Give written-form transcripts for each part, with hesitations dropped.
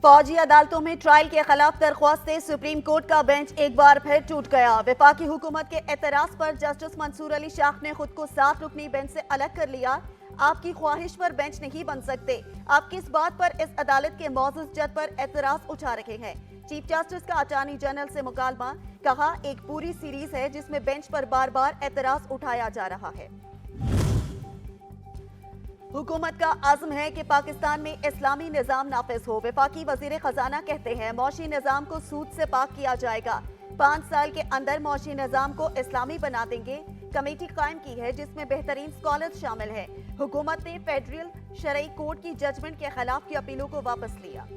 फौजी अदालतों में ट्रायल के खिलाफ दरख्वास्त से सुप्रीम कोर्ट का बेंच एक बार फिर टूट गया। वफाकी हुकूमत के एतराज पर जस्टिस मंसूर अली शाह ने खुद को 7 रुकनी बेंच से अलग कर लिया। आपकी ख्वाहिश पर बेंच नहीं बन सकते। आप किस बात पर इस अदालत के मौजूद जज पर एतराज उठा रहे हैं? चीफ जस्टिस का अटॉर्नी जनरल से मुकालमा, कहा एक पूरी सीरीज है जिसमें बेंच पर बार बार एतराज उठाया जा रहा है। हुकूमत का आज़म है कि पाकिस्तान में इस्लामी निज़ाम नाफिज हो। वफाकी वजीर खजाना कहते हैं मौशी निज़ाम को सूद से पाक किया जाएगा। 5 साल के अंदर मौशी निज़ाम को इस्लामी बना देंगे। कमेटी कायम की है जिसमें बेहतरीन स्कॉलर्स शामिल हैं। हुकूमत ने फेडरल शरई कोर्ट की जजमेंट के खिलाफ की अपीलों को वापस लिया।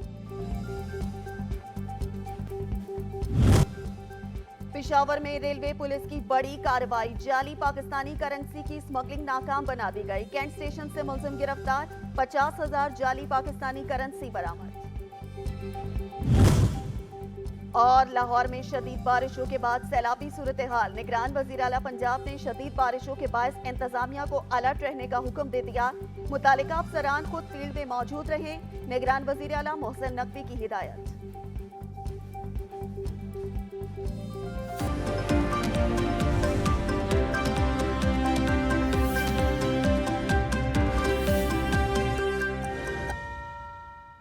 पेशावर में रेलवे पुलिस की बड़ी कार्रवाई, जाली पाकिस्तानी करेंसी की स्मगलिंग नाकाम बना दी गई। कैंट स्टेशन से मुलजिम गिरफ्तार, 50,000 जाली पाकिस्तानी करेंसी बरामद। और लाहौर में शदीद बारिशों के बाद सैलाबी सूरत हाल, निगरान वजीर आला पंजाब ने शदीद बारिशों के बायस इंतजामिया को अलर्ट रहने का हुक्म दे दिया। मुतालिका अफसरान खुद फील्ड में मौजूद रहे। निगरान वजीर आला मोहसिन नकवी की हिदायत।